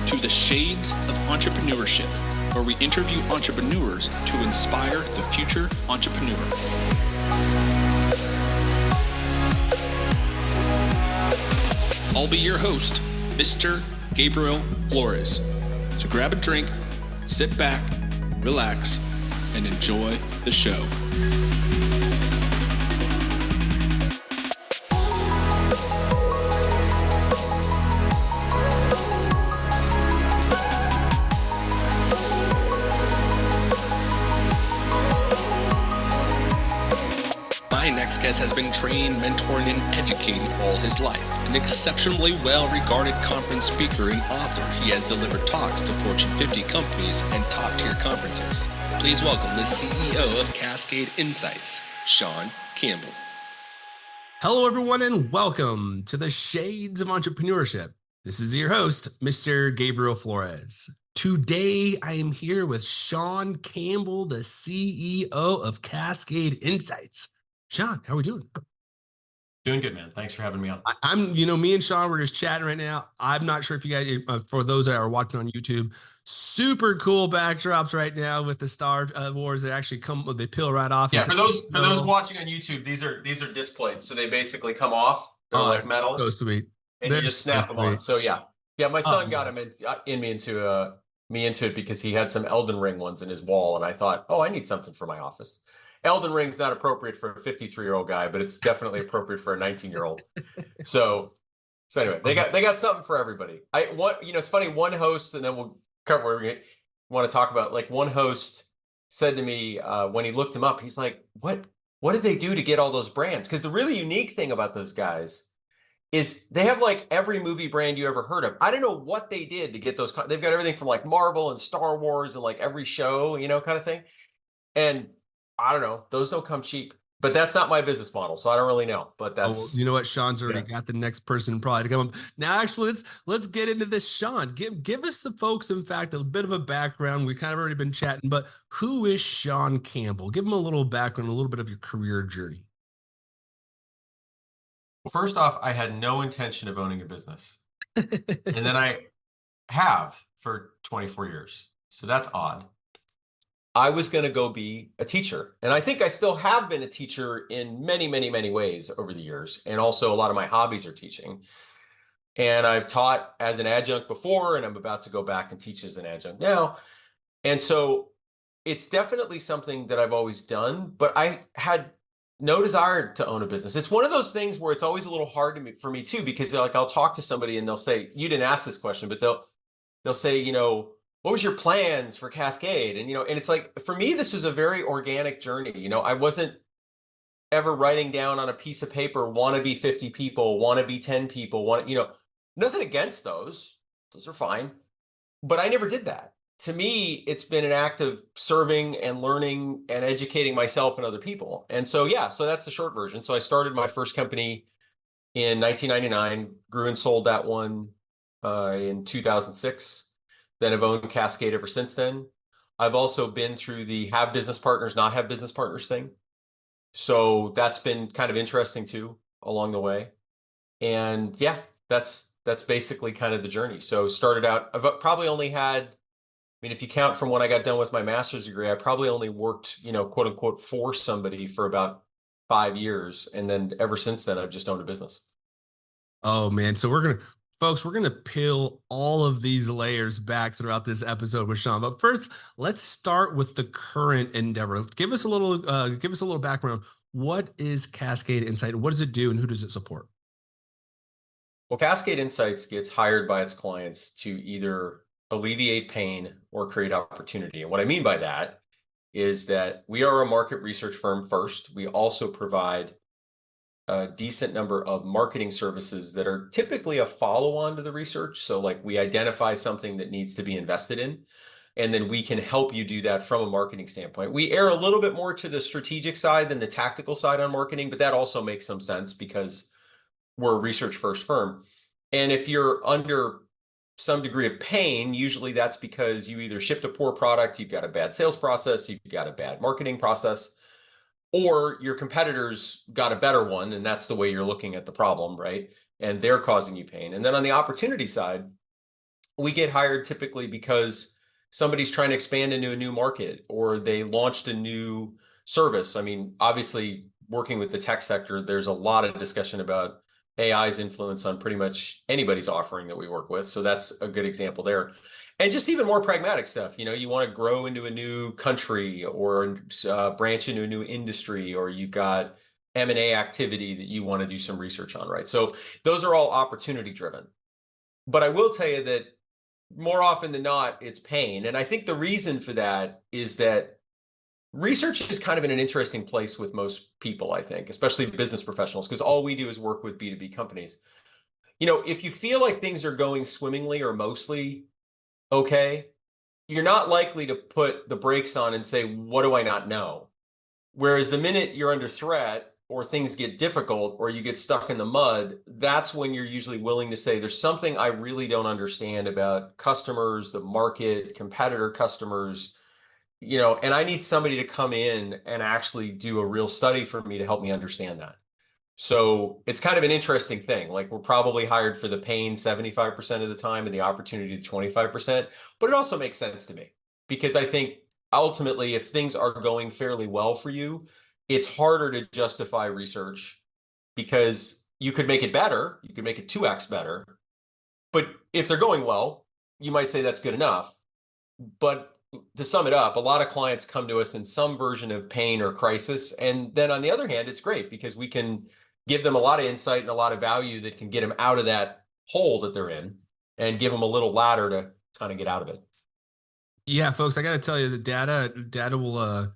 to the Shades of Entrepreneurship, where we interview entrepreneurs to inspire the future entrepreneur. I'll be your host, Mr. Gabriel Flores. So grab a drink, sit back, relax, and enjoy the show. My next guest has been training, mentoring, and educating all his life. An exceptionally well-regarded conference speaker and author, he has delivered talks to Fortune 50 companies and top-tier conferences. Please welcome the CEO of Cascade Insights, Sean Cambell. Hello, everyone, and welcome to the Shades of Entrepreneurship. This is your host, Mr. Gabriel Flores. Today, I am here with Sean Cambell, the CEO of Cascade Insights. Sean, how are we doing? Doing good, man. Thanks for having me on. Me and Sean, we're just chatting right now. I'm not sure if you guys, for those that are watching on YouTube, super cool backdrops right now with the Star Wars that actually they peel right off. Yeah, for those watching on YouTube, these are disc plates, so they basically come off. They're like metal. So sweet. And you just snap them on. So yeah. My son got him into it because he had some Elden Ring ones in his wall, and I thought, I need something for my office. Elden Ring's not appropriate for a 53-year-old guy, but it's definitely appropriate for a 19-year-old. So anyway, they got something for everybody. It's funny. One host, and then we'll cover what we want to talk about. Like, one host said to me when he looked him up, he's like, "What did they do to get all those brands?" Because the really unique thing about those guys is they have like every movie brand you ever heard of. I don't know what they did to get those. They've got everything from like Marvel and Star Wars and like every show, kind of thing. And I don't know. Those don't come cheap, but that's not my business model, so I don't really know. But that's you know what, Sean's already got the next person probably to come up. Now, actually, let's get into this. Sean, give us the folks, in fact, a bit of a background. We kind of already been chatting, but who is Sean Cambell? Give him a little background, a little bit of your career journey. Well, first off, I had no intention of owning a business, and then I have for 24 years. So that's odd. I was going to go be a teacher. And I think I still have been a teacher in many, many, many ways over the years. And also a lot of my hobbies are teaching. And I've taught as an adjunct before, and I'm about to go back and teach as an adjunct now. And so it's definitely something that I've always done, but I had no desire to own a business. It's one of those things where it's always a little hard for me too, because like I'll talk to somebody and they'll say, you didn't ask this question, but they'll say, what was your plans for Cascade? And, and it's like, for me, this was a very organic journey. I wasn't ever writing down on a piece of paper, want to be 50 people, want to be 10 people, nothing against those. Those are fine. But I never did that. To me, it's been an act of serving and learning and educating myself and other people. And so, so that's the short version. So I started my first company in 1999, grew and sold that one in 2006. Then I've owned Cascade ever since then. I've also been through the have business partners, not have business partners thing. So that's been kind of interesting too along the way. And that's basically kind of the journey. So started out, I've probably only had, if you count from when I got done with my master's degree, I probably only worked, quote unquote, for somebody for about 5 years. And then ever since then, I've just owned a business. Oh man. So we're going to peel all of these layers back throughout this episode with Sean. But first, let's start with the current endeavor. Give us a little background. What is Cascade Insight? What does it do, and who does it support? Well, Cascade Insights gets hired by its clients to either alleviate pain or create opportunity. And what I mean by that is that we are a market research firm first. We also provide a decent number of marketing services that are typically a follow-on to the research. So like we identify something that needs to be invested in, and then we can help you do that from a marketing standpoint. We err a little bit more to the strategic side than the tactical side on marketing, but that also makes some sense because we're a research first firm. And if you're under some degree of pain, usually that's because you either shipped a poor product, you've got a bad sales process, you've got a bad marketing process, or your competitors got a better one, and that's the way you're looking at the problem, right? And they're causing you pain. And then on the opportunity side, We get hired typically because somebody's trying to expand into a new market or they launched a new service. I mean, obviously, working with the tech sector, there's a lot of discussion about AI's influence on pretty much anybody's offering that we work with. So that's a good example there. And just even more pragmatic stuff. You want to grow into a new country or branch into a new industry, or you've got M&A activity that you want to do some research on, right? So those are all opportunity driven. But I will tell you that more often than not, it's pain. And I think the reason for that is that research is kind of in an interesting place with most people, I think, especially business professionals, because all we do is work with B2B companies. If you feel like things are going swimmingly or mostly okay, you're not likely to put the brakes on and say, what do I not know? Whereas the minute you're under threat or things get difficult or you get stuck in the mud, that's when you're usually willing to say, there's something I really don't understand about customers, the market, competitor customers, and I need somebody to come in and actually do a real study for me to help me understand that. So it's kind of an interesting thing. Like, we're probably hired for the pain 75% of the time and the opportunity to 25%, but it also makes sense to me because I think ultimately, if things are going fairly well for you, it's harder to justify research because you could make it better. You could make it 2x better. But if they're going well, you might say that's good enough. But to sum it up, a lot of clients come to us in some version of pain or crisis. And then on the other hand, it's great because we can give them a lot of insight and a lot of value that can get them out of that hole that they're in and give them a little ladder to kind of get out of it. Yeah, folks, I got to tell you, the data will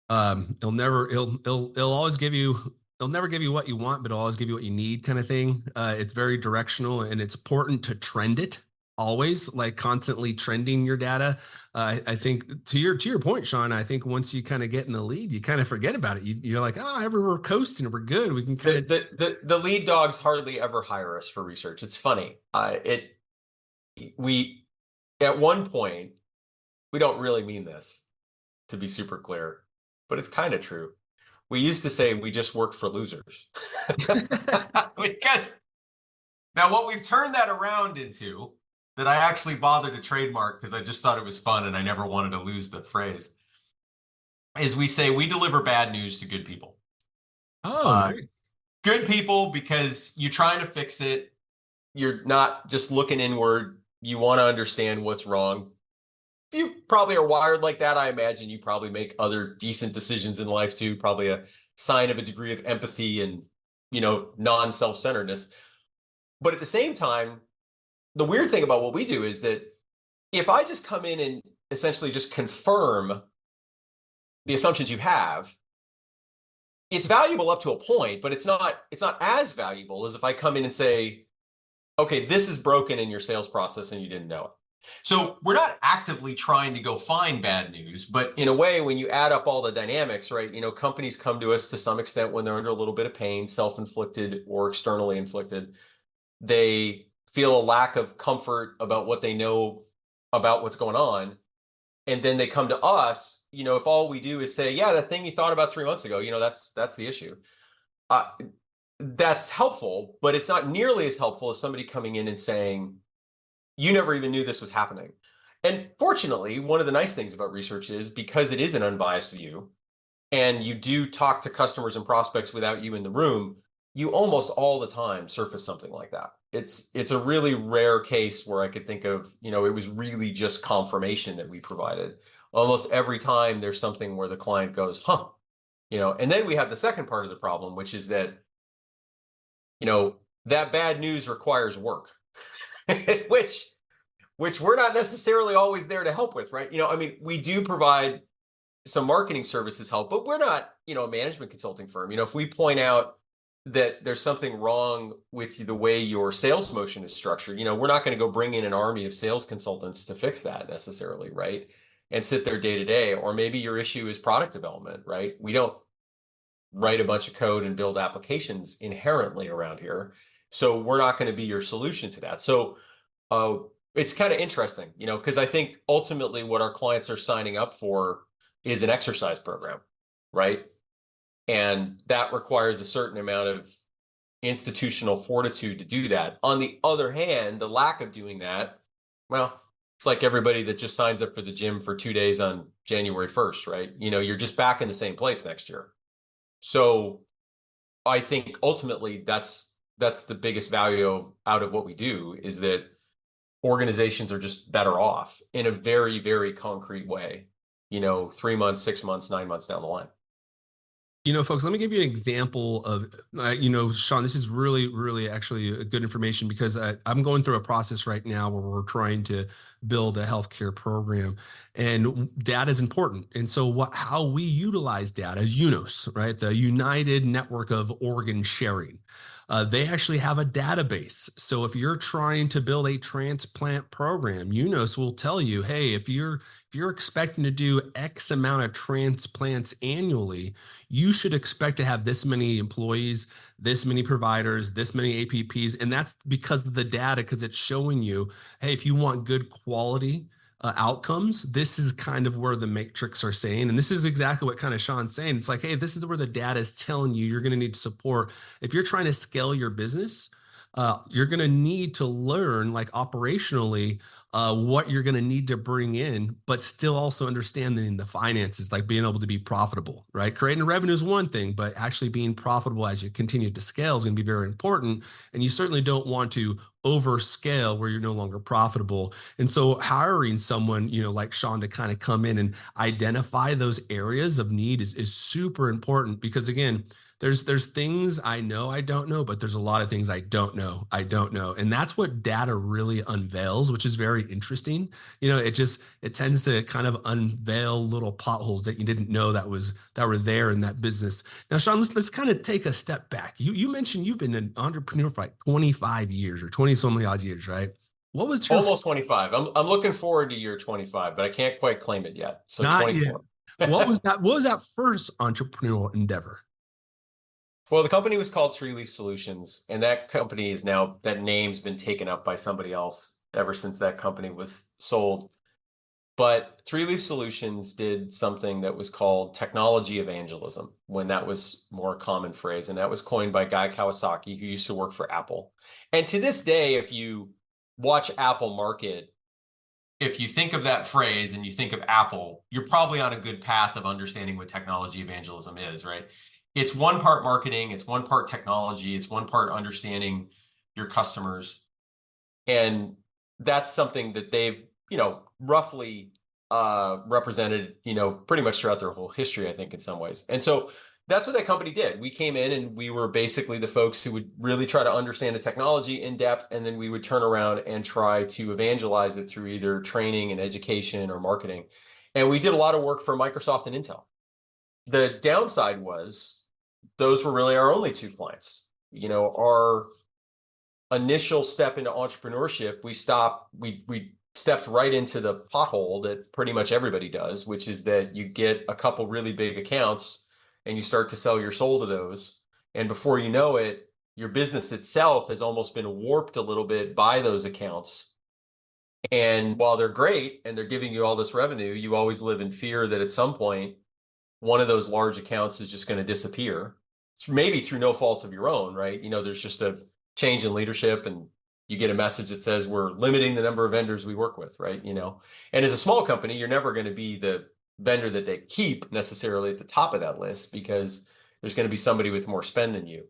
it'll always give you, it'll never give you what you want, but it'll always give you what you need, kind of thing. It's very directional, and it's important to trend it always, like constantly trending your data. I think to your point, Sean, I think once you kind of get in the lead, you kind of forget about it. You're like, oh, we're coasting, we're good. We can kind of the lead dogs hardly ever hire us for research. It's funny. We at one point, we don't really mean this, to be super clear, but it's kind of true. We used to say we just work for losers. Because now what we've turned that around into, that I actually bothered to trademark because I just thought it was fun and I never wanted to lose the phrase, is we say we deliver bad news to good people. Oh, nice. Good people because you're trying to fix it. You're not just looking inward. You want to understand what's wrong. You probably are wired like that. I imagine you probably make other decent decisions in life too, probably a sign of a degree of empathy and, non-self-centeredness. But at the same time, the weird thing about what we do is that if I just come in and essentially just confirm the assumptions you have, it's valuable up to a point, but it's not as valuable as if I come in and say, okay, this is broken in your sales process and you didn't know it. So we're not actively trying to go find bad news, but in a way, when you add up all the dynamics, right, companies come to us to some extent when they're under a little bit of pain, self-inflicted or externally inflicted. They feel a lack of comfort about what they know about what's going on. And then they come to us, if all we do is say, yeah, that thing you thought about 3 months ago, that's the issue. That's helpful, but it's not nearly as helpful as somebody coming in and saying, you never even knew this was happening. And fortunately, one of the nice things about research is because it is an unbiased view and you do talk to customers and prospects without you in the room, you almost all the time surface something like that. It's a really rare case where I could think of, it was really just confirmation that we provided. Almost every time there's something where the client goes, huh, and then we have the second part of the problem, which is that, that bad news requires work. which we're not necessarily always there to help with, right? We do provide some marketing services help, but we're not, a management consulting firm. If we point out that there's something wrong with the way your sales motion is structured, we're not going to go bring in an army of sales consultants to fix that necessarily, right? And sit there day to day. Or maybe your issue is product development, right? We don't write a bunch of code and build applications inherently around here. So we're not going to be your solution to that. So it's kind of interesting, because I think ultimately what our clients are signing up for is an exercise program, right? And that requires a certain amount of institutional fortitude to do that. On the other hand, the lack of doing that Well, it's like everybody that just signs up for the gym for 2 days on January 1st, right? You're just back in the same place next year. So I think ultimately that's the biggest value out of what we do, is that organizations are just better off in a very, very concrete way, 3 months, 6 months, 9 months down the line. Folks, let me give you an example of, Sean, this is really, really actually a good information, because I'm going through a process right now where we're trying to build a healthcare program, and data is important. And so how we utilize data is UNOS, right? The United Network of Organ Sharing. They actually have a database. So if you're trying to build a transplant program, UNOS will tell you, hey, if you're expecting to do X amount of transplants annually, you should expect to have this many employees, this many providers, this many APPs. And that's because of the data, because it's showing you, hey, if you want good quality outcomes, this is kind of where the matrix are saying. And this is exactly what kind of Sean's saying. It's like, hey, this is where the data is telling you you're going to need support. If you're trying to scale your business, you're going to need to learn, like, operationally, what you're going to need to bring in, but still also understanding the finances, like being able to be profitable, right? Creating revenue is one thing, but actually being profitable as you continue to scale is going to be very important. And you certainly don't want to overscale where you're no longer profitable. And so hiring someone, like Sean, to kind of come in and identify those areas of need is super important, because again, there's things I know I don't know, but there's a lot of things I don't know. And that's what data really unveils, which is very interesting. It tends to kind of unveil little potholes that you didn't know that were there in that business. Now, Sean, let's kind of take a step back. You mentioned you've been an entrepreneur for like 25 years or 20 so many odd years, right? What was your Almost 25. I'm looking forward to year 25, but I can't quite claim it yet. So not 24. yet. What was that? What was that first entrepreneurial endeavor? Well, the company was called Tree Leaf Solutions, and that company is now, that name's been taken up by somebody else ever since that company was sold. But Tree Leaf Solutions did something that was called technology evangelism, when that was more a common phrase. And that was coined by Guy Kawasaki, who used to work for Apple. And to this day, if you watch Apple market, if you think of that phrase and you think of Apple, you're probably on a good path of understanding what technology evangelism is, right? It's one part marketing, it's one part technology, it's one part understanding your customers. And that's something that they've, roughly represented, pretty much throughout their whole history, I think, in some ways. And so that's what that company did. We came in and we were basically the folks who would really try to understand the technology in depth, and then we would turn around and try to evangelize it through either training and education or marketing. And we did a lot of work for Microsoft and Intel. The downside was those were really our only two clients. Our initial step into entrepreneurship, we stepped right into the pothole that pretty much everybody does, which is that you get a couple really big accounts and you start to sell your soul to those. And before you know it, your business itself has almost been warped a little bit by those accounts. And while they're great and they're giving you all this revenue, you always live in fear that at some point, one of those large accounts is just going to disappear, maybe through no fault of your own, right? There's just a change in leadership and you get a message that says we're limiting the number of vendors we work with, right? And as a small company, you're never going to be the vendor that they keep necessarily at the top of that list, because there's going to be somebody with more spend than you.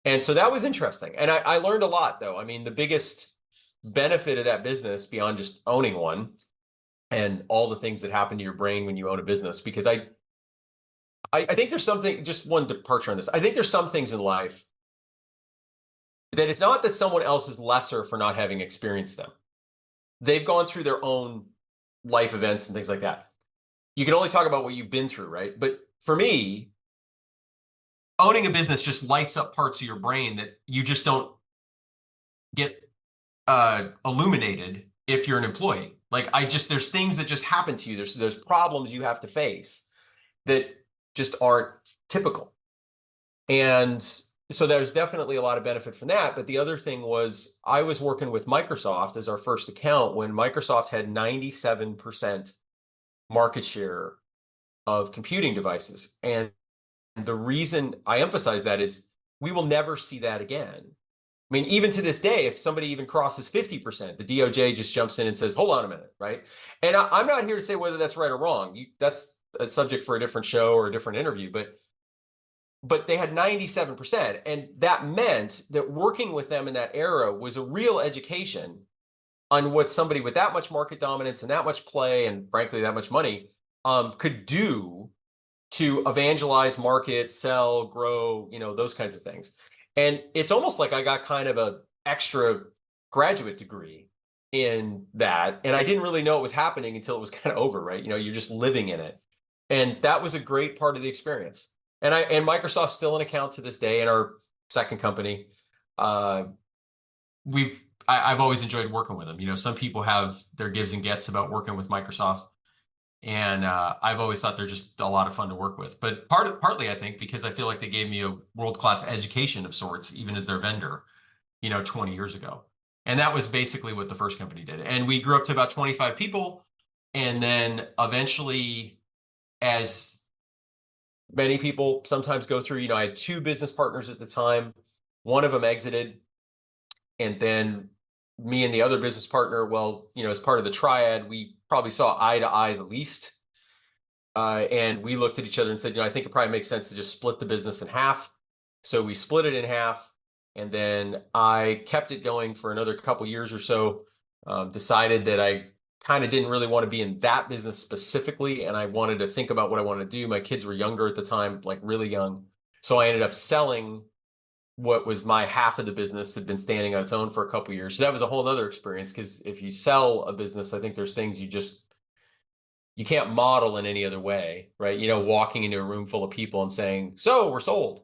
And so that was interesting. And I learned a lot, though. I mean, the biggest benefit of that business, beyond just owning one and all the things that happen to your brain when you own a business, because I think there's something, just one departure on this. I think there's some things in life that it's not that someone else is lesser for not having experienced them. They've gone through their own life events and things like that. You can only talk about what you've been through, right? But for me, owning a business just lights up parts of your brain that you just don't get illuminated if you're an employee. Like there's things that just happen to you. There's problems you have to face that just aren't typical. And so there's definitely a lot of benefit from that. But the other thing was, I was working with Microsoft as our first account when Microsoft had 97% market share of computing devices. And the reason I emphasize that is we will never see that again. mean, even to this day, if somebody even crosses 50%, the DOJ just jumps in and says, hold on a minute, right? And I'm not here to say whether that's right or wrong. That's a subject for a different show or a different interview, but they had 97%. And that meant that working with them in that era was a real education on what somebody with that much market dominance and that much play and frankly that much money could do to evangelize, market, sell, grow, those kinds of things. And it's almost like I got kind of a extra graduate degree in that. And I didn't really know it was happening until it was kind of over, right? You're just living in it. And that was a great part of the experience. And Microsoft's still an account to this day in our second company. I've always enjoyed working with them. Some people have their gives and gets about working with Microsoft. And I've always thought they're just a lot of fun to work with. But partly, I think, because I feel like they gave me a world-class education of sorts, even as their vendor, 20 years ago. And that was basically what the first company did. And we grew up to about 25 people. And then eventually, as many people sometimes go through, I had two business partners at the time. One of them exited. And then me and the other business partner, as part of the triad, we probably saw eye to eye the least. And we looked at each other and said, I think it probably makes sense to just split the business in half. So we split it in half. And then I kept it going for another couple years or so, decided that I kind of didn't really want to be in that business specifically. And I wanted to think about what I wanted to do. My kids were younger at the time, like really young. So I ended up selling what was my half of the business, had been standing on its own for a couple of years. So that was a whole other experience, because if you sell a business, I think there's things you can't model in any other way, right? Walking into a room full of people and saying, so we're sold.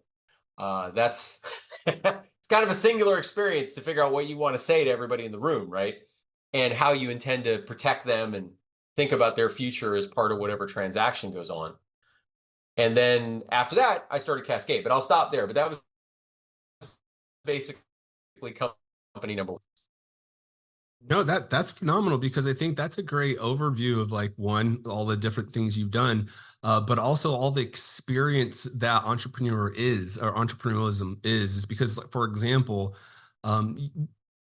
That's it's kind of a singular experience to figure out what you want to say to everybody in the room, right? And how you intend to protect them and think about their future as part of whatever transaction goes on. And then after that, I started Cascade, but I'll stop there. But that was basically company number one. No, that's phenomenal, because I think that's a great overview of all the different things you've done, but also all the experience that entrepreneurialism is because, for example,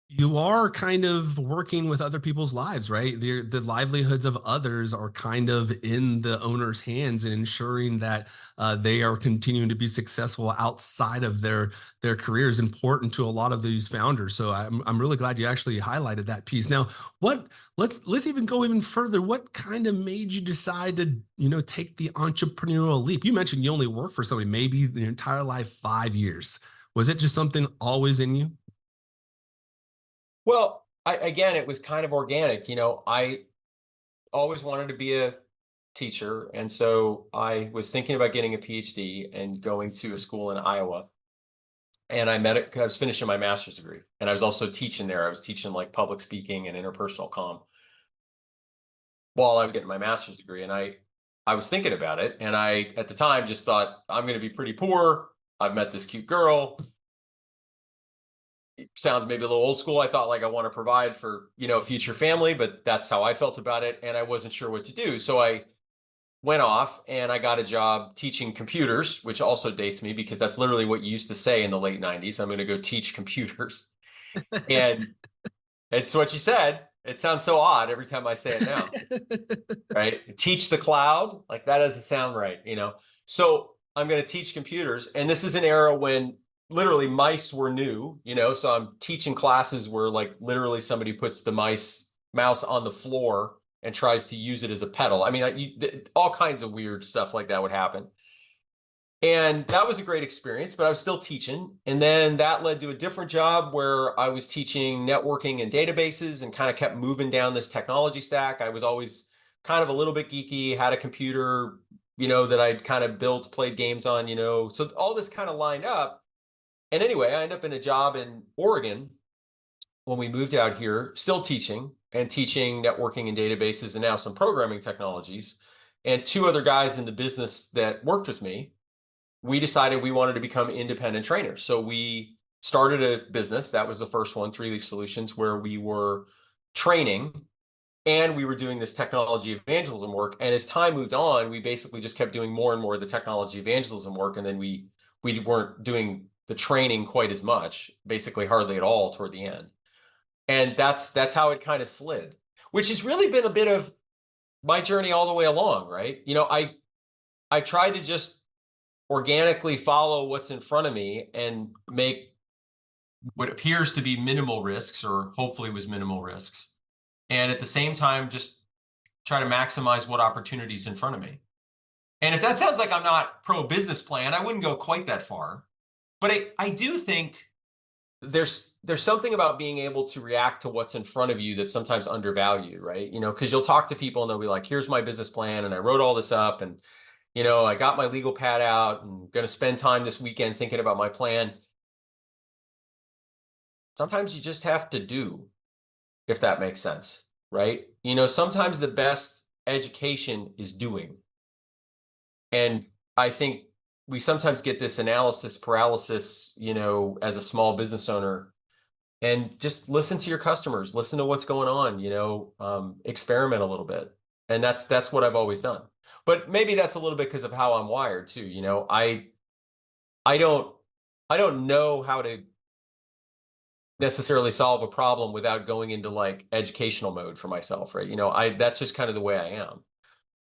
you are kind of working with other people's lives, right? The livelihoods of others are kind of in the owner's hands, and ensuring that they are continuing to be successful outside of their career is important to a lot of these founders. So I'm really glad you actually highlighted that piece. Now, let's even go even further. What kind of made you decide to take the entrepreneurial leap? You mentioned you only worked for somebody maybe the entire life 5 years. Was it just something always in you? Well, again, it was kind of organic. I always wanted to be a teacher. And so I was thinking about getting a PhD and going to a school in Iowa. And I was finishing my master's degree. And I was also teaching there. I was teaching public speaking and interpersonal comm while I was getting my master's degree. And I was thinking about it. And I, at the time, just thought, I'm going to be pretty poor. I've met this cute girl. It sounds maybe a little old school. I thought I want to provide for, a future family, but that's how I felt about it. And I wasn't sure what to do. So I went off and I got a job teaching computers, which also dates me because that's literally what you used to say in the late 90s. I'm going to go teach computers. And it's what you said. It sounds so odd every time I say it now, right? Teach the cloud. That doesn't sound right, So I'm going to teach computers. And this is an era when literally mice were new, so I'm teaching classes where literally somebody puts the mouse on the floor and tries to use it as a pedal. I mean, all kinds of weird stuff like that would happen. And that was a great experience, but I was still teaching. And then that led to a different job where I was teaching networking and databases and kind of kept moving down this technology stack. I was always kind of a little bit geeky, had a computer, that I'd kind of built, played games on, so all this kind of lined up. And anyway, I ended up in a job in Oregon when we moved out here, still teaching networking and databases and now some programming technologies. And two other guys in the business that worked with me, we decided we wanted to become independent trainers. So we started a business. That was the first one, 3 Leaf Solutions, where we were training and we were doing this technology evangelism work. And as time moved on, we basically just kept doing more and more of the technology evangelism work. And then we weren't doing the training quite as much, basically hardly at all toward the end. And that's how it kind of slid, which has really been a bit of my journey all the way along, right? I try to just organically follow what's in front of me and make what appears to be minimal risks, or hopefully was minimal risks. And at the same time, just try to maximize what opportunities in front of me. And if that sounds like I'm not pro business plan, I wouldn't go quite that far. But I do think there's something about being able to react to what's in front of you that's sometimes undervalued, right? Because you'll talk to people and they'll be like, here's my business plan, and I wrote all this up, and I got my legal pad out and going to spend time this weekend thinking about my plan. Sometimes you just have to do, if that makes sense, right? Sometimes the best education is doing. And I think we sometimes get this analysis paralysis, as a small business owner, and just listen to your customers, listen to what's going on, experiment a little bit. And that's what I've always done. But maybe that's a little bit because of how I'm wired too. I don't know how to necessarily solve a problem without going into like educational mode for myself, right? That's just kind of the way I am.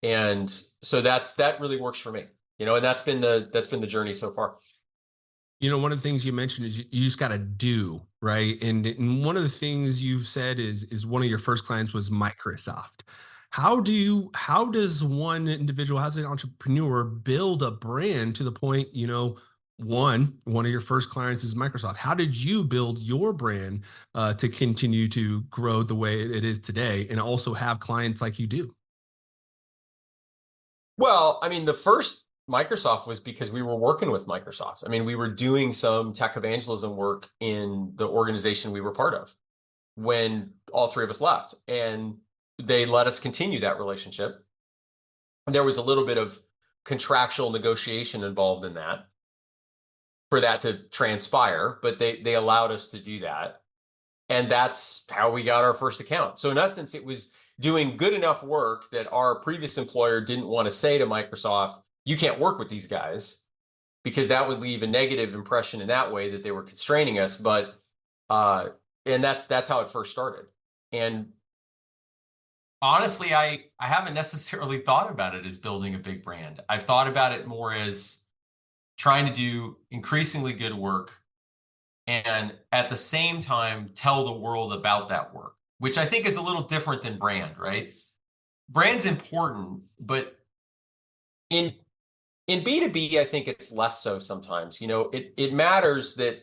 And so that really works for me, and that's been the journey so far. One of the things you mentioned is you just got to do, right? And one of the things you've said is one of your first clients was Microsoft. How does one individual, how's an entrepreneur build a brand to the point, one of your first clients is Microsoft. How did you build your brand to continue to grow the way it is today and also have clients like you do? Well, I mean, the first Microsoft was because we were working with Microsoft. I mean, we were doing some tech evangelism work in the organization we were part of when all three of us left, and they let us continue that relationship. And there was a little bit of contractual negotiation involved in that for that to transpire, but they allowed us to do that. And that's how we got our first account. So in essence, it was doing good enough work that our previous employer didn't want to say to Microsoft, you can't work with these guys, because that would leave a negative impression in that way that they were constraining us. But and that's how it first started. And honestly, I haven't necessarily thought about it as building a big brand. I've thought about it more as trying to do increasingly good work and at the same time tell the world about that work, which I think is a little different than brand, right? Brand's important, but in B2B, I think it's less so sometimes. It matters that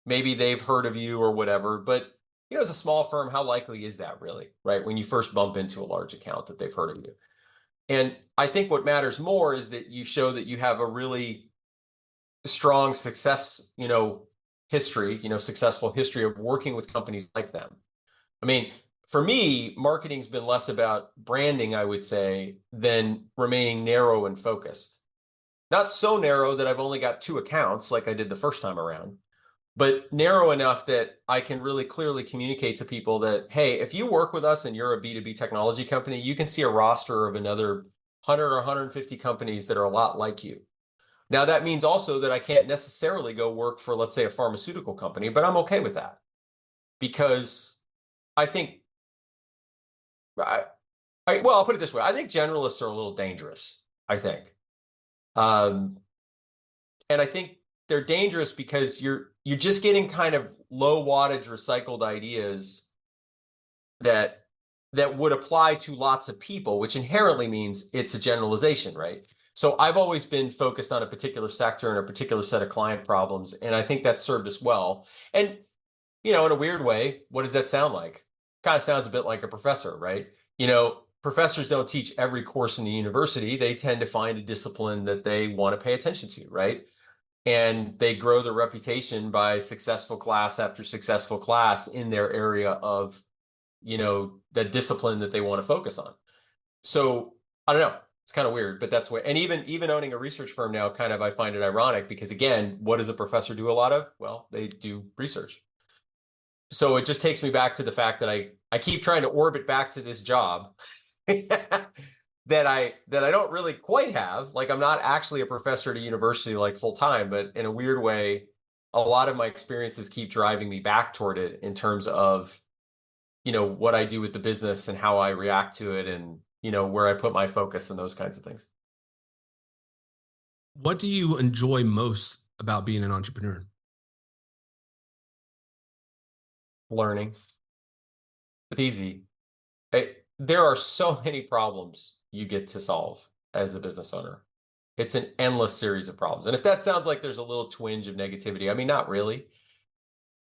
maybe they've heard of you or whatever, but as a small firm, how likely is that really, right? When you first bump into a large account that they've heard of you. And I think what matters more is that you show that you have a really strong success, history, successful history of working with companies like them. I mean, for me, marketing's been less about branding, I would say, than remaining narrow and focused. Not so narrow that I've only got 2 accounts like I did the first time around, but narrow enough that I can really clearly communicate to people that, hey, if you work with us and you're a B2B technology company, you can see a roster of another 100 or 150 companies that are a lot like you. Now, that means also that I can't necessarily go work for, let's say, a pharmaceutical company, but I'm okay with that, because I think, well, I'll put it this way. I think generalists are a little dangerous, I think. And I think they're dangerous because you're just getting kind of low wattage recycled ideas that would apply to lots of people, which inherently means it's a generalization, right? So I've always been focused on a particular sector and a particular set of client problems, and I think that's served us well. And, in a weird way, what does that sound like? Kind of sounds a bit like a professor, right? Professors don't teach every course in the university. They tend to find a discipline that they want to pay attention to, right? And they grow their reputation by successful class after successful class in their area of, the discipline that they want to focus on. So I don't know. It's kind of weird, but that's where, and even owning a research firm now, kind of, I find it ironic because, again, what does a professor do a lot of? Well, they do research. So it just takes me back to the fact that I keep trying to orbit back to this job that I don't really quite have. Like, I'm not actually a professor at a university like full time, but in a weird way, a lot of my experiences keep driving me back toward it in terms of, what I do with the business and how I react to it and, where I put my focus and those kinds of things. What do you enjoy most about being an entrepreneur? Learning. It's easy. There are so many problems you get to solve as a business owner. It's an endless series of problems. And if that sounds like there's a little twinge of negativity, I mean, not really.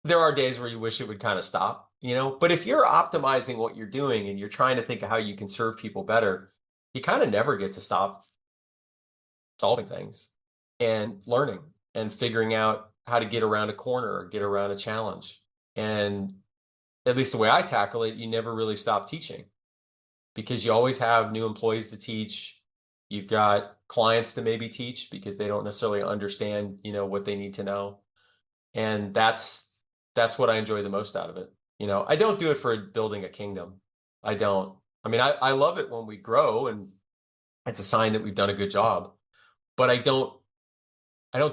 There are days where you wish it would kind of stop, but if you're optimizing what you're doing and you're trying to think of how you can serve people better, you kind of never get to stop solving things and learning and figuring out how to get around a corner or get around a challenge. And at least the way I tackle it, you never really stop teaching because you always have new employees to teach. You've got clients to maybe teach because they don't necessarily understand, what they need to know. And that's what I enjoy the most out of it. I don't do it for building a kingdom. I don't. I mean, I love it when we grow and it's a sign that we've done a good job, but I don't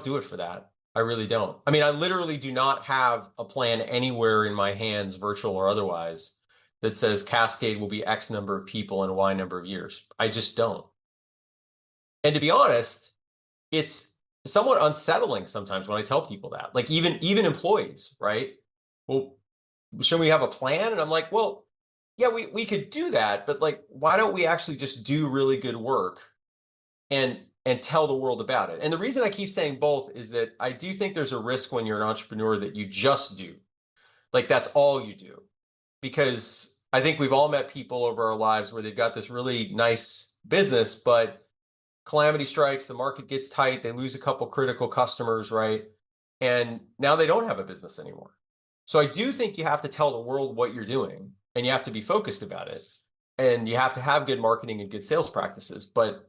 do it for that. I really don't. I mean, I literally do not have a plan anywhere in my hands, virtual or otherwise, that says Cascade will be X number of people in Y number of years. I just don't. And to be honest, it's somewhat unsettling sometimes when I tell people that, like even employees, right? Well, shouldn't we have a plan? And I'm like, well, yeah, we could do that, but like, why don't we actually just do really good work and tell the world about it? And the reason I keep saying both is that I do think there's a risk when you're an entrepreneur that you just do. Like that's all you do. Because I think we've all met people over our lives where they've got this really nice business, but calamity strikes, the market gets tight, they lose a couple critical customers, right? And now they don't have a business anymore. So I do think you have to tell the world what you're doing and you have to be focused about it. And you have to have good marketing and good sales practices. But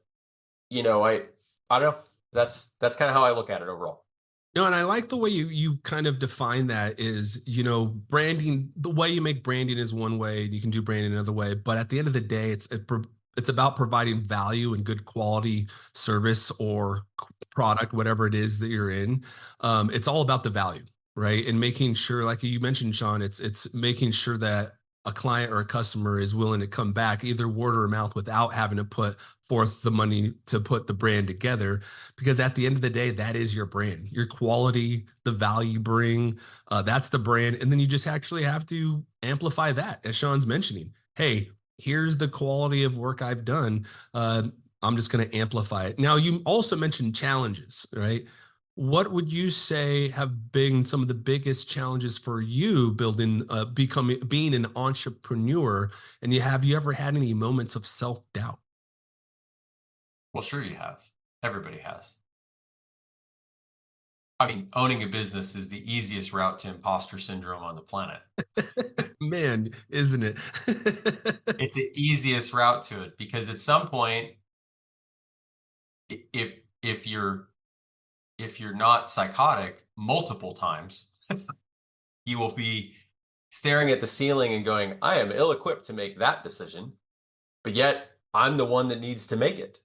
I don't know. That's kind of how I look at it overall. No, and I like the way you kind of define that is, branding, the way you make branding is one way, you can do branding another way, but at the end of the day, it's about providing value and good quality service or product, whatever it is that you're in. It's all about the value, right? And making sure, like you mentioned, Sean, it's making sure that a client or a customer is willing to come back, either word of mouth, without having to put forth the money to put the brand together. Because at the end of the day, that is your brand, your quality, the value you bring, that's the brand. And then you just actually have to amplify that, as Sean's mentioning. Hey, here's the quality of work I've done. I'm just going to amplify it. Now, you also mentioned challenges, right? What would you say have been some of the biggest challenges for you being an entrepreneur? And have you ever had any moments of self-doubt? Well, sure you have. Everybody has. I mean, owning a business is the easiest route to imposter syndrome on the planet. Man, isn't it? It's the easiest route to it because at some point, if you're not psychotic multiple times, you will be staring at the ceiling and going, I am ill-equipped to make that decision, but yet I'm the one that needs to make it,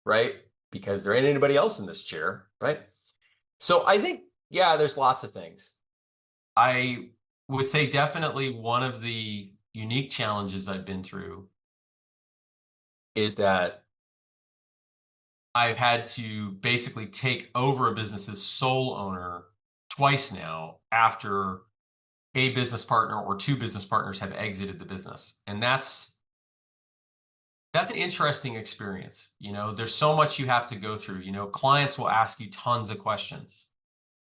right? Because there ain't anybody else in this chair, right? So I think, yeah, there's lots of things. I would say definitely one of the unique challenges I've been through is that I've had to basically take over a business's sole owner twice now after a business partner or two business partners have exited the business. And that's an interesting experience. There's so much you have to go through. Clients will ask you tons of questions,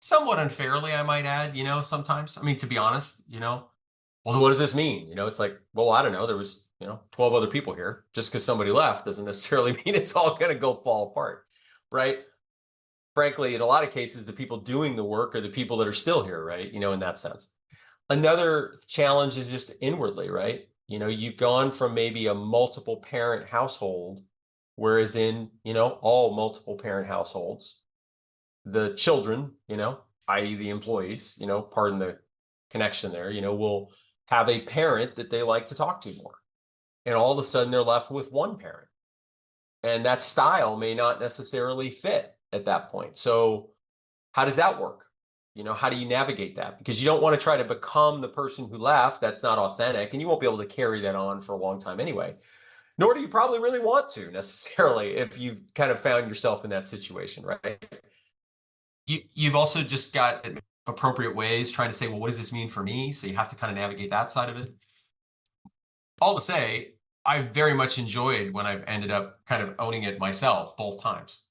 somewhat unfairly, I might add, sometimes. I mean, to be honest, well, what does this mean? It's like, well, I don't know. There was, 12 other people here. Just because somebody left doesn't necessarily mean it's all going to go fall apart, right? Frankly, in a lot of cases, the people doing the work are the people that are still here, right? In that sense. Another challenge is just inwardly, right? You've gone from maybe a multiple parent household, whereas in, all multiple parent households, the children, i.e. the employees, pardon the connection there, will have a parent that they like to talk to more. And all of a sudden they're left with one parent. And that style may not necessarily fit at that point. So how does that work? You know, how do you navigate that? Because you don't want to try to become the person who left. That's not authentic, and you won't be able to carry that on for a long time anyway. Nor do you probably really want to necessarily if you've kind of found yourself in that situation, right? You've also just got appropriate ways trying to say, well, what does this mean for me? So you have to kind of navigate that side of it. All to say, I very much enjoyed when I've ended up kind of owning it myself both times.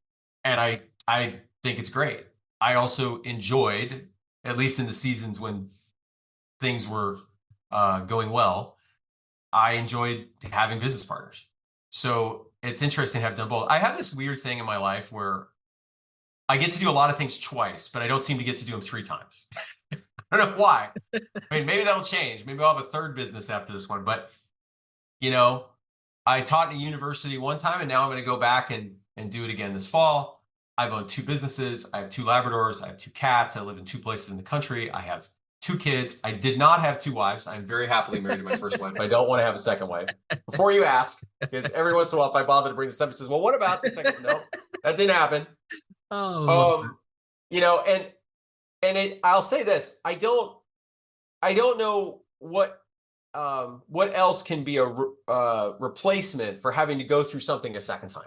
And I think it's great. I also enjoyed, at least in the seasons when things were going well, I enjoyed having business partners. So it's interesting to have done both. I have this weird thing in my life where I get to do a lot of things twice, but I don't seem to get to do them 3 times. I don't know why. I mean, maybe that'll change. Maybe I'll have a third business after this one. But, you know, I taught in a university one time, and now I'm going to go back and do it again this fall. I've owned 2 businesses. I have 2 Labradors. I have 2 cats. I live in 2 places in the country. I have 2 kids. I did not have 2 wives. I'm very happily married to my first wife. I don't want to have a second wife. Before you ask, because every once in a while, if I bother to bring this up, it says, well, what about the second one? No, that didn't happen. Oh, you know, and I'll say this, I don't know what else can be a replacement for having to go through something a second time.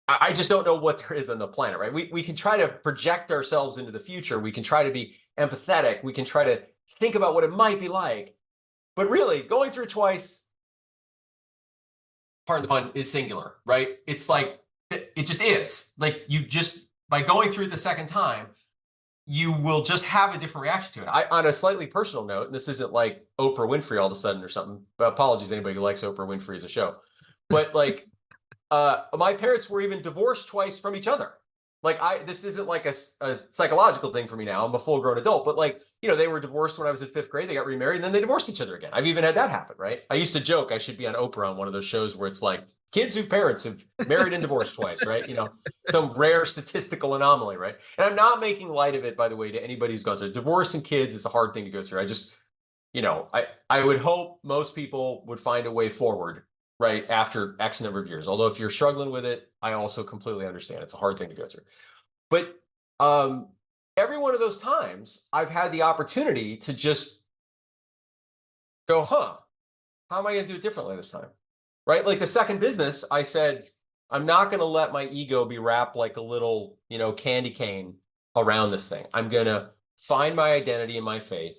I just don't know what there is on the planet, right? We can try to project ourselves into the future. We can try to be empathetic. We can try to think about what it might be like. But really, going through twice, pardon the pun, is singular, right? It's like, it just is. Like, you just, by going through it the second time, you will just have a different reaction to it. On a slightly personal note, and this isn't like Oprah Winfrey all of a sudden or something, but apologies to anybody who likes Oprah Winfrey as a show. But like, my parents were even divorced twice from each other. Like, this isn't like a psychological thing for me now. I'm a full grown adult, but like, you know, they were divorced when I was in 5th grade. They got remarried and then they divorced each other again. I've even had that happen, right? I used to joke I should be on Oprah on one of those shows where it's like kids whose parents have married and divorced twice, right? You know, some rare statistical anomaly, right? And I'm not making light of it, by the way, to anybody who's gone through divorce and kids. Is a hard thing to go through. I just, you know, I would hope most people would find a way forward, right, after X number of years. Although if you're struggling with it, I also completely understand. It's a hard thing to go through. But every one of those times, I've had the opportunity to just go, how am I going to do it differently this time? Right? Like the second business, I said, I'm not going to let my ego be wrapped like a little, you know, candy cane around this thing. I'm going to find my identity in my faith.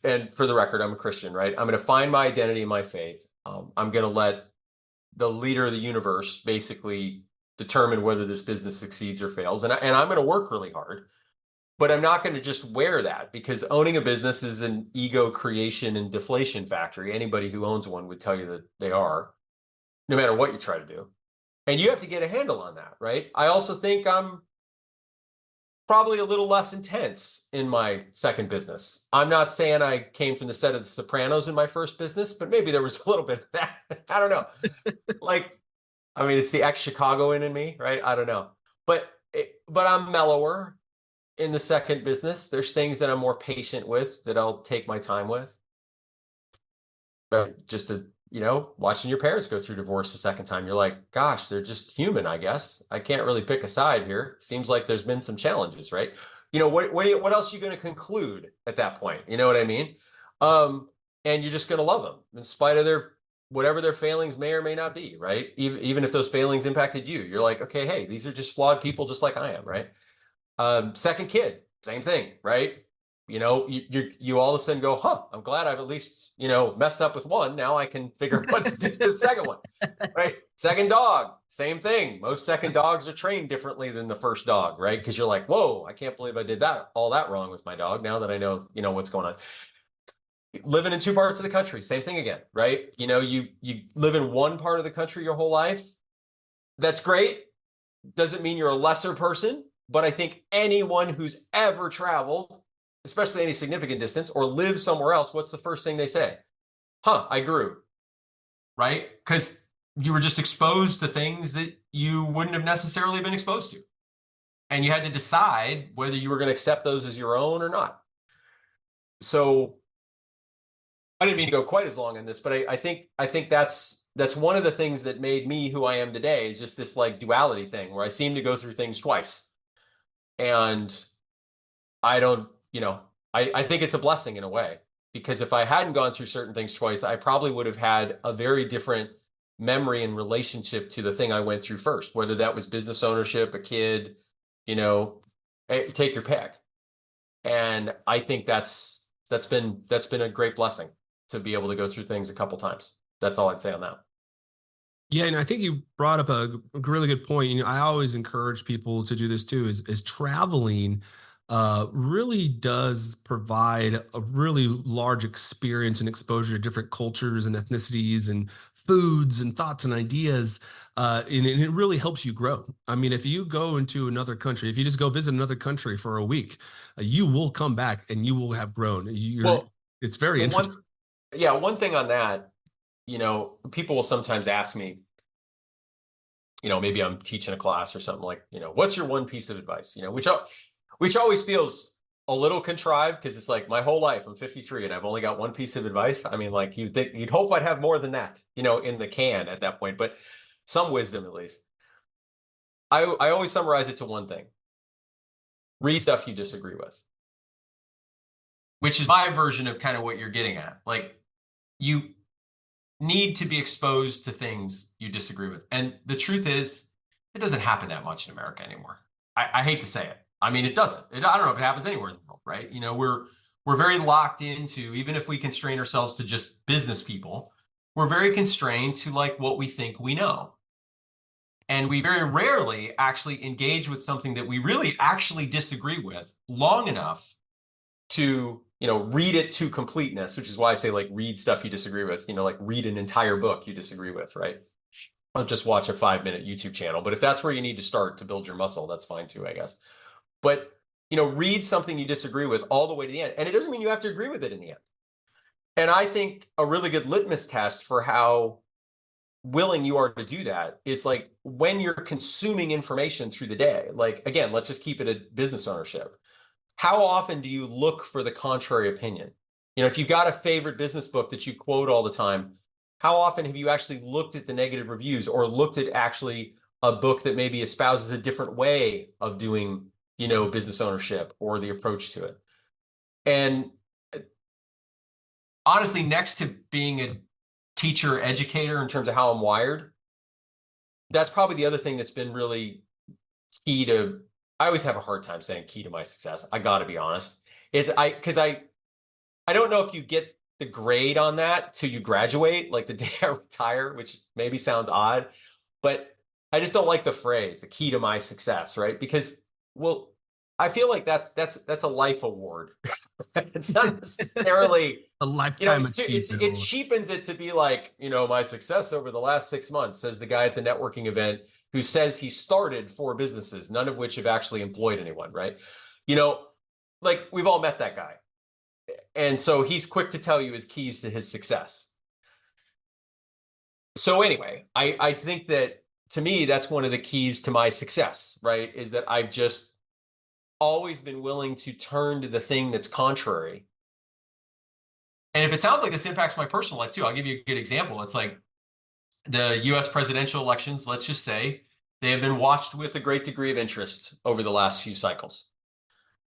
And for the record, I'm a Christian, right? I'm going to find my identity in my faith. I'm going to let the leader of the universe basically determine whether this business succeeds or fails. And I'm going to work really hard, but I'm not going to just wear that, because owning a business is an ego creation and deflation factory. Anybody who owns one would tell you that they are, no matter what you try to do. And you have to get a handle on that, right? I also think I'm probably a little less intense in my second business. I'm not saying I came from the set of The Sopranos in my first business, but maybe there was a little bit of that. I don't know. Like, I mean, it's the ex-Chicagoan in me, right? I don't know. But I'm mellower in the second business. There's things that I'm more patient with, that I'll take my time with. But just to, you know, watching your parents go through divorce the second time, you're like, gosh, they're just human, I guess. I can't really pick a side here. Seems like there's been some challenges, right? You know, what else are you going to conclude at that point? You know what I mean? And you're just going to love them in spite of whatever their failings may or may not be, right? Even if those failings impacted you, you're like, okay, hey, these are just flawed people just like I am, right? Second kid, same thing, right? You know, you all of a sudden go, I'm glad I've at least, you know, messed up with one. Now I can figure out what to do with the second one, right? Second dog, same thing. Most second dogs are trained differently than the first dog, right? Because you're like, whoa, I can't believe I did all that wrong with my dog. Now that I know, you know, what's going on. Living in 2 parts of the country, same thing again, right? You know, you live in one part of the country your whole life. That's great. Doesn't mean you're a lesser person, but I think anyone who's ever traveled, especially any significant distance, or live somewhere else, what's the first thing they say? I grew, right? Because you were just exposed to things that you wouldn't have necessarily been exposed to. And you had to decide whether you were going to accept those as your own or not. So I didn't mean to go quite as long on this, but I think that's one of the things that made me who I am today, is just this like duality thing where I seem to go through things twice. And I don't, I think it's a blessing in a way, because if I hadn't gone through certain things twice, I probably would have had a very different memory and relationship to the thing I went through first, whether that was business ownership, a kid, take your pick. And I think that's been a great blessing to be able to go through things a couple times. That's all I'd say on that. Yeah, and I think you brought up a really good point. I always encourage people to do this too. Is traveling really does provide a really large experience and exposure to different cultures and ethnicities and foods and thoughts and ideas, and it really helps you grow. I mean, if you go into another country, if you just go visit another country for a week, you will come back and you will have grown. It's very interesting. One thing on that. People will sometimes ask me, maybe I'm teaching a class or something like, what's your one piece of advice? Which always feels a little contrived, because it's like my whole life, I'm 53 and I've only got one piece of advice. I mean, like you'd hope I'd have more than that, in the can at that point, but some wisdom at least. I always summarize it to one thing: read stuff you disagree with, which is my version of kind of what you're getting at. Like, you need to be exposed to things you disagree with. And the truth is, it doesn't happen that much in America anymore. I hate to say it. I mean, it doesn't. I don't know if it happens anywhere in the world, right? We're very locked into, even if we constrain ourselves to just business people, we're very constrained to like what we think we know. And we very rarely actually engage with something that we really actually disagree with long enough to read it to completeness, which is why I say, like, read stuff you disagree with, like read an entire book you disagree with, right? I'll just watch a 5-minute YouTube channel. But if that's where you need to start to build your muscle, that's fine too, I guess. But, read something you disagree with all the way to the end. And it doesn't mean you have to agree with it in the end. And I think a really good litmus test for how willing you are to do that is like when you're consuming information through the day. Like, again, let's just keep it at business ownership. How often do you look for the contrary opinion? If you've got a favorite business book that you quote all the time, how often have you actually looked at the negative reviews, or looked at actually a book that maybe espouses a different way of doing, business ownership or the approach to it? And honestly, next to being a teacher educator in terms of how I'm wired, that's probably the other thing that's been really key to, I always have a hard time saying key to my success, I got to be honest, because I don't know if you get the grade on that till you graduate, like the day I retire, which maybe sounds odd, but I just don't like the phrase, the key to my success, right? Because, well, I feel like that's a life award. It's not necessarily a lifetime it cheapens it to be like, my success over the last 6 months, says the guy at the networking event who says he started 4 businesses, none of which have actually employed anyone, right? Like, we've all met that guy. And so he's quick to tell you his keys to his success. So anyway, I think that, to me, that's one of the keys to my success, right? Is that I've just always been willing to turn to the thing that's contrary. And if it sounds like this impacts my personal life too, I'll give you a good example. It's like the US presidential elections, let's just say, they have been watched with a great degree of interest over the last few cycles.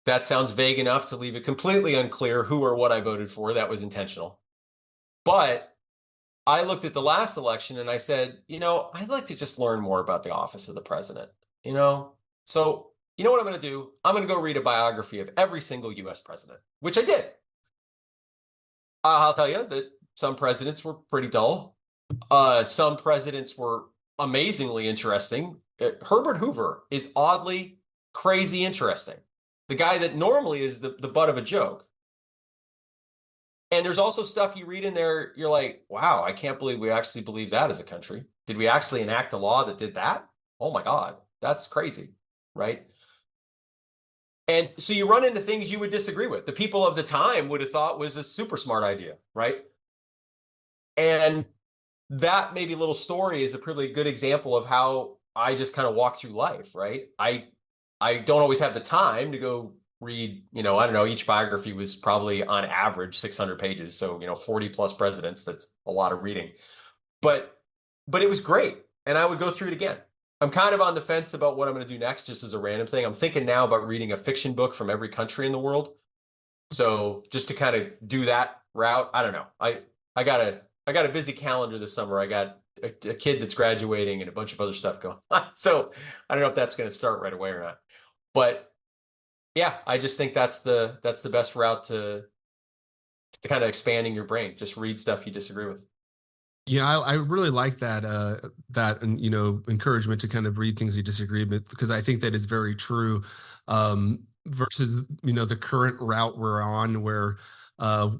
That sounds vague enough to leave it completely unclear who or what I voted for. That was intentional. But I looked at the last election and I said, I'd like to just learn more about the office of the president, So, what I'm going to do? I'm going to go read a biography of every single US president, which I did. I'll tell you that some presidents were pretty dull. Some presidents were amazingly interesting. Herbert Hoover is oddly crazy interesting. The guy that normally is the butt of a joke. And there's also stuff you read in there, you're like, wow, I can't believe we actually believe that as a country. Did we actually enact a law that did that? Oh my God, that's crazy, right? And so you run into things you would disagree with. The people of the time would have thought was a super smart idea, right? And that maybe little story is a pretty good example of how I just kind of walk through life, right? I don't always have the time to go read, I don't know, each biography was probably on average 600 pages. So, 40 plus presidents, that's a lot of reading. But it was great. And I would go through it again. I'm kind of on the fence about what I'm going to do next, just as a random thing. I'm thinking now about reading a fiction book from every country in the world. So just to kind of do that route, I don't know. I got a busy calendar this summer. I got a kid that's graduating and a bunch of other stuff going on. So I don't know if that's going to start right away or not. But yeah, I just think that's the best route to kind of expanding your brain. Just read stuff you disagree with. Yeah, I really like that and encouragement to kind of read things you disagree with, because I think that is very true. Versus the current route we're on, where uh,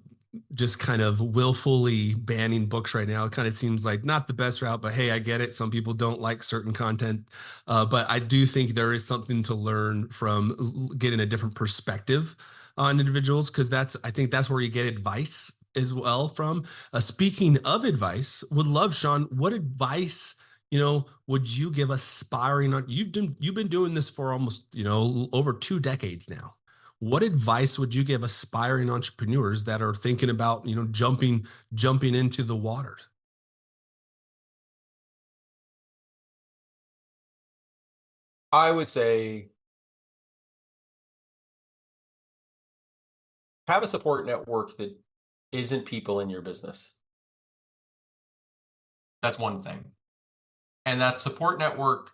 just kind of willfully banning books right now. It kind of seems like not the best route, but hey, I get it. Some people don't like certain content, but I do think there is something to learn from getting a different perspective on individuals, because I think that's where you get advice as well from. Speaking of advice, would love, Sean, what advice would you give aspiring on? You've been doing this for almost over 2 decades now. What advice would you give aspiring entrepreneurs that are thinking about jumping into the water? I would say have a support network that isn't people in your business. That's one thing. And that support network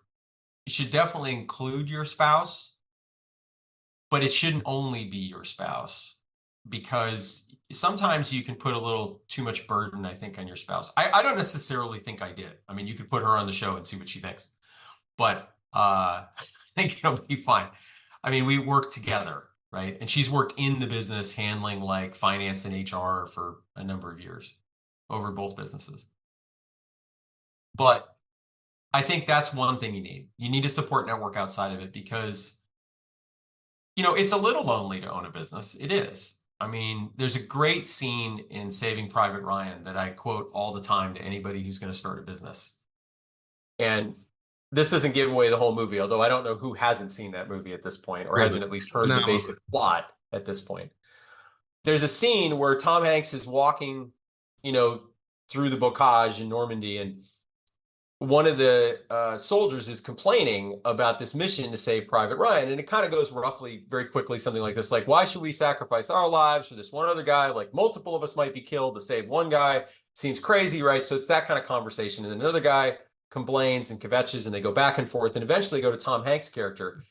should definitely include your spouse, but it shouldn't only be your spouse, because sometimes you can put a little too much burden, I think, on your spouse. I don't necessarily think I did. I mean, you could put her on the show and see what she thinks, but I think it'll be fine. I mean, we work together, right? And she's worked in the business handling like finance and HR for a number of years over both businesses. But I think that's one thing you need. You need a support network outside of it, because, it's a little lonely to own a business. It is. I mean, there's a great scene in Saving Private Ryan that I quote all the time to anybody who's going to start a business. And this doesn't give away the whole movie, although I don't know who hasn't seen that movie at this point, or hasn't at least heard the basic plot at this point. There's a scene where Tom Hanks is walking, through the bocage in Normandy, and one of the soldiers is complaining about this mission to save Private Ryan. And it kind of goes roughly, very quickly, something like this, like, why should we sacrifice our lives for this one other guy? Like, multiple of us might be killed to save one guy. Seems crazy, right? So it's that kind of conversation. And then another guy complains and kvetches, and they go back and forth, and eventually go to Tom Hanks' character.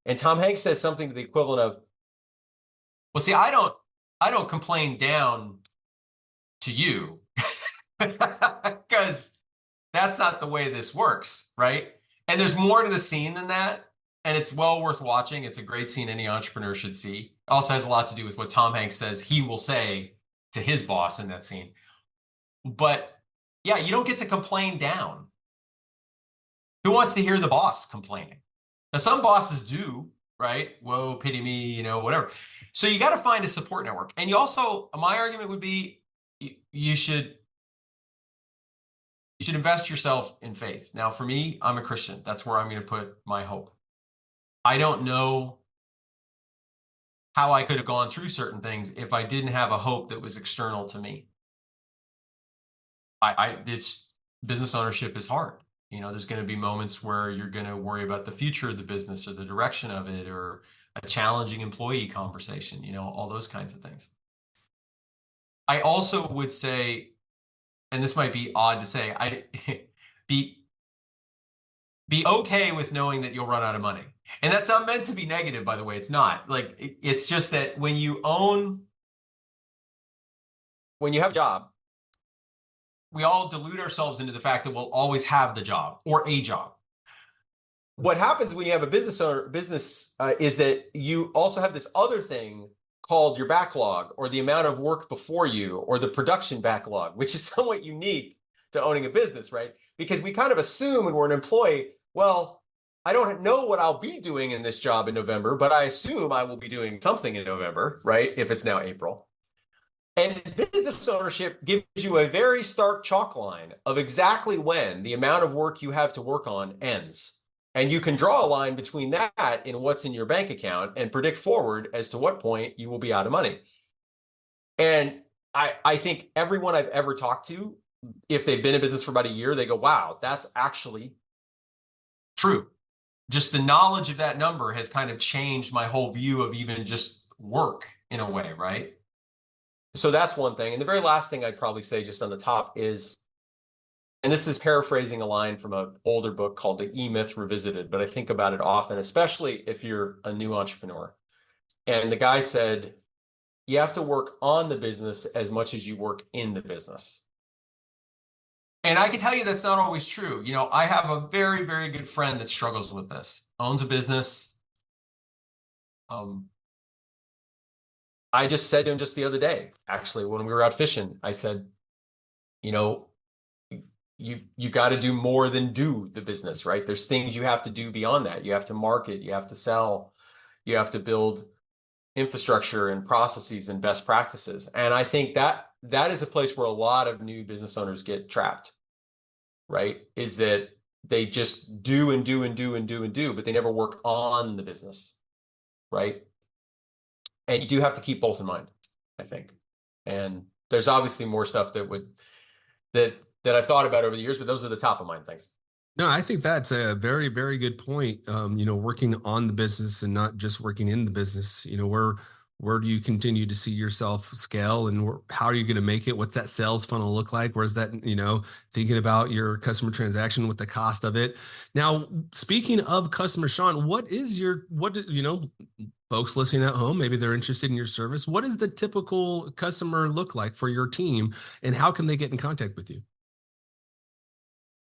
And Tom Hanks says something to the equivalent of, well, see, I don't complain down to you, because that's not the way this works, right? And there's more to the scene than that, and it's well worth watching. It's a great scene any entrepreneur should see. It also has a lot to do with what Tom Hanks says he will say to his boss in that scene. But yeah, you don't get to complain down. Who wants to hear the boss complaining? Now, some bosses do, right? Whoa, pity me, whatever. So you got to find a support network. And you also, my argument would be, you should invest yourself in faith. Now, for me, I'm a Christian. That's where I'm going to put my hope. I don't know how I could have gone through certain things if I didn't have a hope that was external to me. This business ownership is hard. There's going to be moments where you're going to worry about the future of the business or the direction of it, or a challenging employee conversation, all those kinds of things. I also would say, and this might be odd to say, be okay with knowing that you'll run out of money. And that's not meant to be negative, by the way. It's not. Like, it's just that when you have a job, we all delude ourselves into the fact that we'll always have the job or a job. What happens when you have a business is that you also have this other thing called your backlog, or the amount of work before you, or the production backlog, which is somewhat unique to owning a business, right? Because we kind of assume when we're an employee, well, I don't know what I'll be doing in this job in November, but I assume I will be doing something in November, right? If it's now April. And business ownership gives you a very stark chalk line of exactly when the amount of work you have to work on ends. And you can draw a line between that and what's in your bank account and predict forward as to what point you will be out of money. And I think everyone I've ever talked to, if they've been in business for about a year, they go, wow, that's actually true. Just the knowledge of that number has kind of changed my whole view of even just work in a way, right? So that's one thing. And the very last thing I'd probably say just on the top is, and this is paraphrasing a line from an older book called The E-Myth Revisited, but I think about it often, especially if you're a new entrepreneur. And the guy said, you have to work on the business as much as you work in the business. And I can tell you that's not always true. You know, I have a very, very good friend that struggles with this, owns a business. I just said to him just the other day, actually, when we were out fishing, I said, you know, you got to do more than do the business, right? There's things you have to do beyond that. You have to market, you have to sell, you have to build infrastructure and processes and best practices. And I think that is a place where a lot of new business owners get trapped, right? Is that they just do and do and do and do and do, but they never work on the business, right? And you do have to keep both in mind, I think. And there's obviously more stuff that I've thought about over the years, but those are the top of mind things. No, I think that's a very, very good point. You know, working on the business and not just working in the business. You know, where do you continue to see yourself scale, and how are you going to make it? What's that sales funnel look like? Where's that, you know, thinking about your customer transaction with the cost of it. Now, speaking of customers, Sean, you know, folks listening at home, maybe they're interested in your service. What does the typical customer look like for your team, and how can they get in contact with you?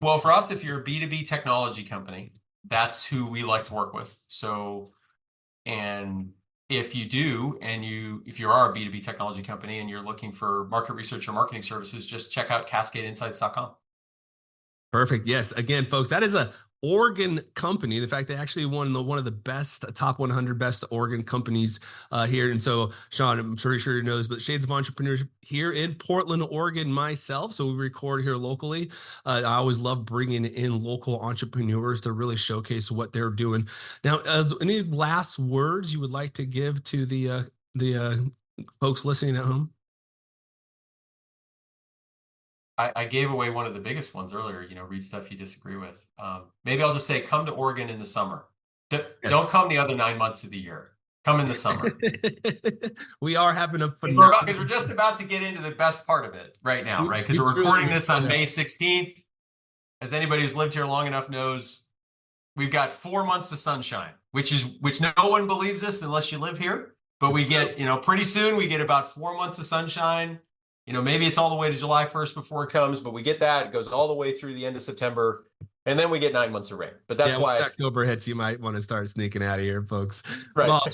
Well, for us, if you're a B2B technology company, that's who we like to work with. So, and if you do, and if you are a B2B technology company and you're looking for market research or marketing services, just check out cascadeinsights.com. Perfect. Yes. Again, folks, that is a Oregon company. In fact, they actually won one of the best top 100 best Oregon companies here. And so, Sean, I'm pretty sure you know this, but Shades of Entrepreneurship here in Portland, Oregon, myself. So we record here locally. I always love bringing in local entrepreneurs to really showcase what they're doing. Now, any last words you would like to give to the folks listening at home? I gave away one of the biggest ones earlier, you know, read stuff you disagree with. Maybe I'll just say, come to Oregon in the summer. Don't come the other 9 months of the year. Come in the summer. We are having a phenomenal, because we're just about to get into the best part of it right now, right? Because we're recording this on May 16th. As anybody who's lived here long enough knows, we've got 4 months of sunshine, which no one believes this unless you live here. But we get, you know, pretty soon we get about 4 months of sunshine. You know, maybe it's all the way to July 1st before it comes, but we get that. It goes all the way through the end of September, and then we get 9 months of rain. But that's why October hits, you might want to start sneaking out of here, folks. Right. Well,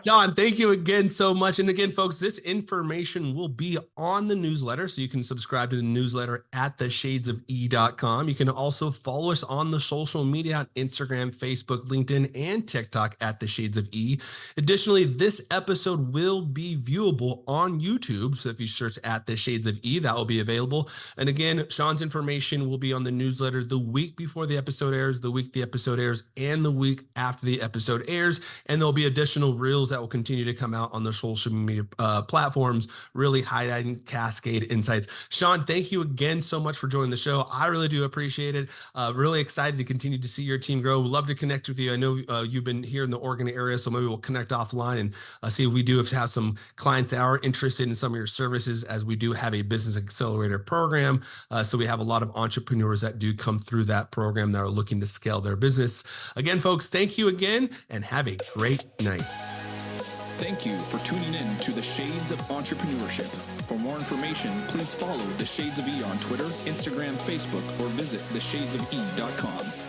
Sean, thank you again so much. And again, folks, this information will be on the newsletter, so you can subscribe to the newsletter at theshadesofe.com. You can also follow us on the social media on Instagram, Facebook, LinkedIn, and TikTok at The Shades of E. Additionally, this episode will be viewable on YouTube. So if you search at The Shades of E, that will be available. And again, Sean's information will be on the newsletter the week before the episode airs, the week the episode airs, and the week after the episode airs. And there'll be additional reels that will continue to come out on the social media platforms, really highlighting Cascade insights. Sean, thank you again so much for joining the show. I really do appreciate it. Really excited to continue to see your team grow. We'd love to connect with you. I know you've been here in the Oregon area, so maybe we'll connect offline and see if we do have some clients that are interested in some of your services, as we do have a business accelerator program. So we have a lot of entrepreneurs that do come through that program that are looking to scale their business. Again, folks, thank you again, and have a great night. Thank you for tuning in to The Shades of Entrepreneurship. For more information, please follow The Shades of E on Twitter, Instagram, Facebook, or visit theshadesofe.com.